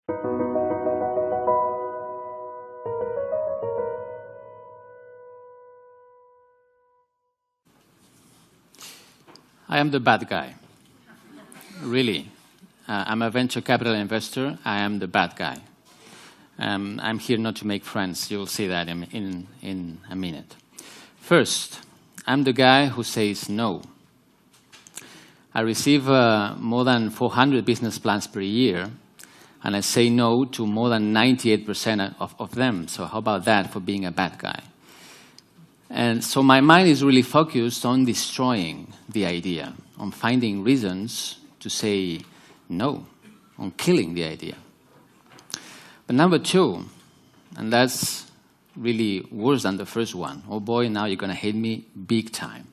I am the bad guy. Really. I'm a venture capital investor. I am the bad guy. I'm here not to make friends. You'll see that in a minute. First, I'm the guy who says no. I receive more than 400 business plans per year, and I say no to more than 98% of them. So how about that for being a bad guy? And so my mind is really focused on destroying the idea, on finding reasons to say no, on killing the idea. But number two, and that's really worse than the first one. Oh boy, now you're going to hate me big time.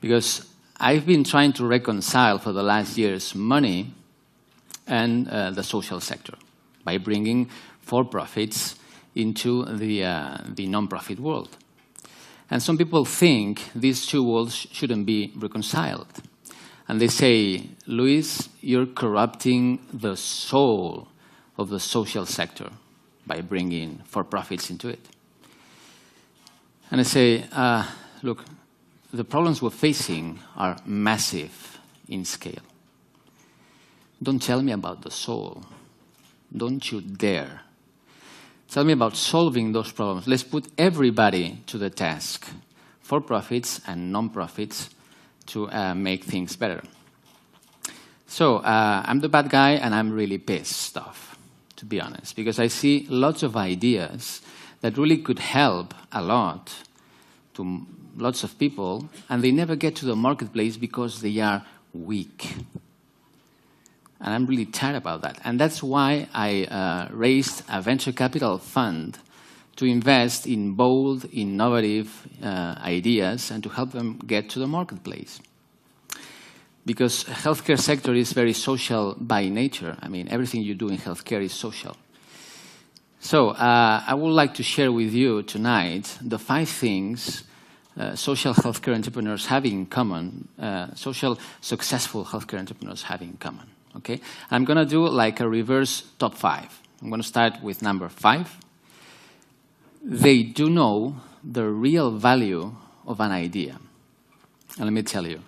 Because I've been trying to reconcile for the last years money and the social sector by bringing for-profits into the non-profit world. And some people think these two worlds shouldn't be reconciled. And they say, Luis, you're corrupting the soul of the social sector by bringing for-profits into it. And I say, look, the problems we're facing are massive in scale. Don't tell me about the soul. Don't you dare. Tell me about solving those problems. Let's put everybody to the task, for-profits and non-profits, to make things better. So I'm the bad guy, and I'm really pissed off, to be honest, because I see lots of ideas that really could help a lot to lots of people, and they never get to the marketplace because they are weak. And I'm really tired about that. And that's why I raised a venture capital fund to invest in bold, innovative ideas and to help them get to the marketplace. Because healthcare sector is very social by nature. I mean, everything you do in healthcare is social. So I would like to share with you tonight the 5 things social healthcare entrepreneurs have in common, social successful healthcare entrepreneurs have in common. Okay? I'm going to do like a reverse top 5. I'm going to start with number 5. They do know the real value of an idea. And let me tell you,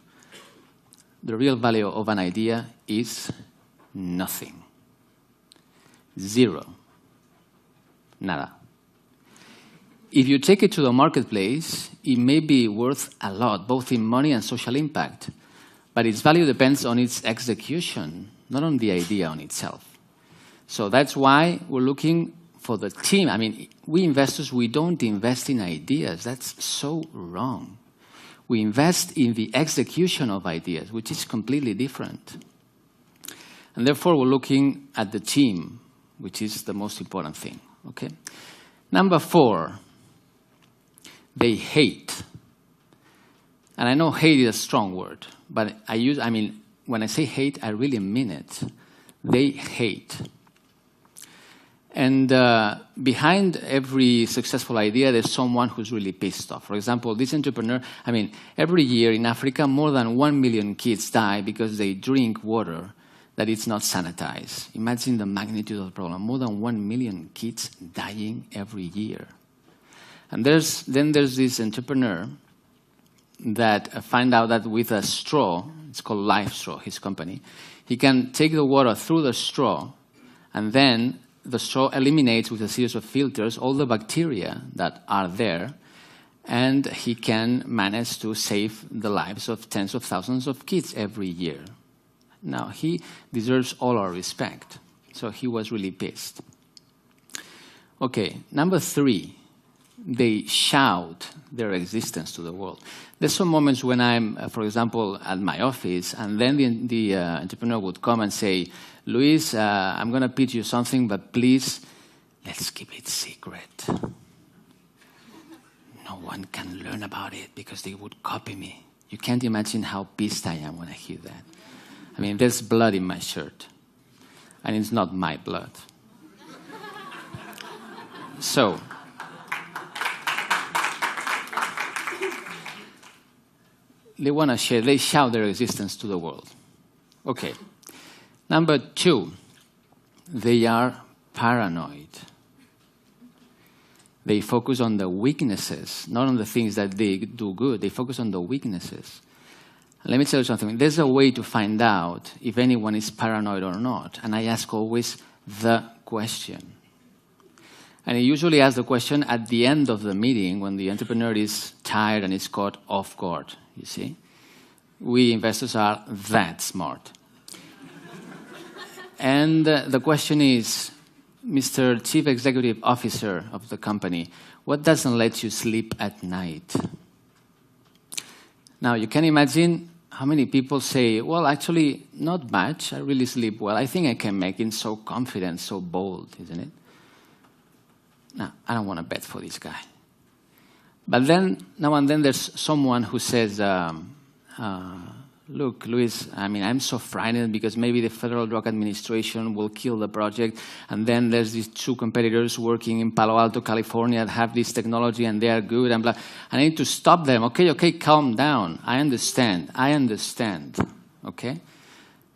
the real value of an idea is nothing. Zero. Nada. If you take it to the marketplace, it may be worth a lot, both in money and social impact. But its value depends on its execution, not on the idea on itself. So that's why we're looking for the team. I mean, we investors, we don't invest in ideas. That's so wrong. We invest in the execution of ideas, which is completely different. And therefore, we're looking at the team, which is the most important thing. Okay? Number 4, they hate. And I know hate is a strong word, but when I say hate, I really mean it. They hate. And behind every successful idea, there's someone who's really pissed off. For example, this entrepreneur, every year in Africa, more than 1 million kids die because they drink water that is not sanitized. Imagine the magnitude of the problem. More than 1 million kids dying every year. And then there's this entrepreneur that find out that with a straw, it's called Life Straw, his company, he can take the water through the straw, and then the straw eliminates with a series of filters all the bacteria that are there, and he can manage to save the lives of tens of thousands of kids every year. Now, he deserves all our respect, so he was really pissed. Okay, number 3. They shout their existence to the world. There's some moments when I'm, for example, at my office, and then the entrepreneur would come and say, Luis, I'm going to pitch you something, but please, let's keep it secret. No one can learn about it because they would copy me. You can't imagine how pissed I am when I hear that. There's blood in my shirt, and it's not my blood. So, they shout their existence to the world. Okay. Number 2, they are paranoid. They focus on the weaknesses, not on the things that they do good. They focus on the weaknesses. Let me tell you something. There's a way to find out if anyone is paranoid or not. And I ask always the question. And I usually ask the question at the end of the meeting when the entrepreneur is tired and is caught off guard, you see. We investors are that smart. And the question is, Mr. Chief Executive Officer of the company, what doesn't let you sleep at night? Now, you can imagine how many people say, well, actually, not much. I really sleep well. I think I can make it so confident, so bold, isn't it? No, I don't want to bet for this guy. But then, now and then, there's someone who says, look, Luis, I mean, I'm so frightened because maybe the Federal Drug Administration will kill the project, and then there's these two competitors working in Palo Alto, California that have this technology and they are good, and blah. I need to stop them. Okay, calm down. I understand, okay?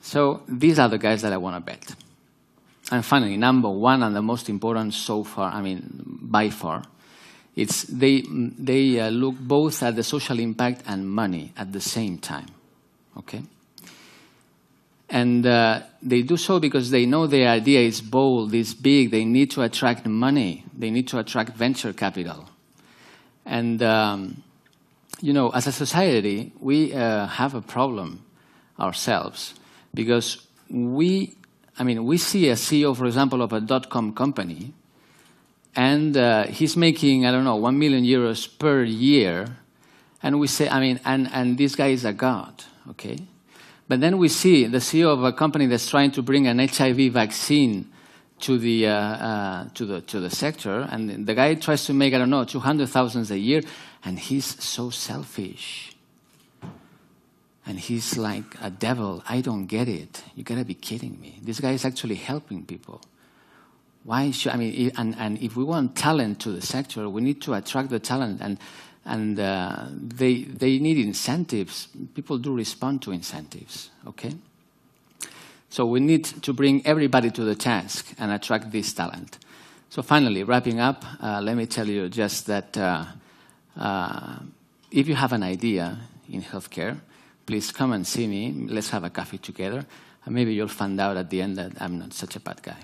So these are the guys that I want to bet. And finally, number one and the most important so far, I mean, by far, it's they look both at the social impact and money at the same time. Okay? And they do so because they know their idea is bold, is big. They need to attract money. They need to attract venture capital. And, you know, as a society, we have a problem ourselves because we see a CEO, for example, of a .com company, and he's making, I don't know, 1 million euros per year. And we say, I mean, and this guy is a god. Okay, but then we see the CEO of a company that's trying to bring an HIV vaccine to the sector, and the guy tries to make, I don't know, 200,000 a year, and he's so selfish, and he's like a devil. I don't get it. You gotta be kidding me. This guy is actually helping people. Why should I mean? And if we want talent to the sector, we need to attract the talent and they need incentives. People do respond to incentives, okay? So we need to bring everybody to the task and attract this talent. So finally, wrapping up, let me tell you just that if you have an idea in healthcare, please come and see me. Let's have a coffee together. And maybe you'll find out at the end that I'm not such a bad guy.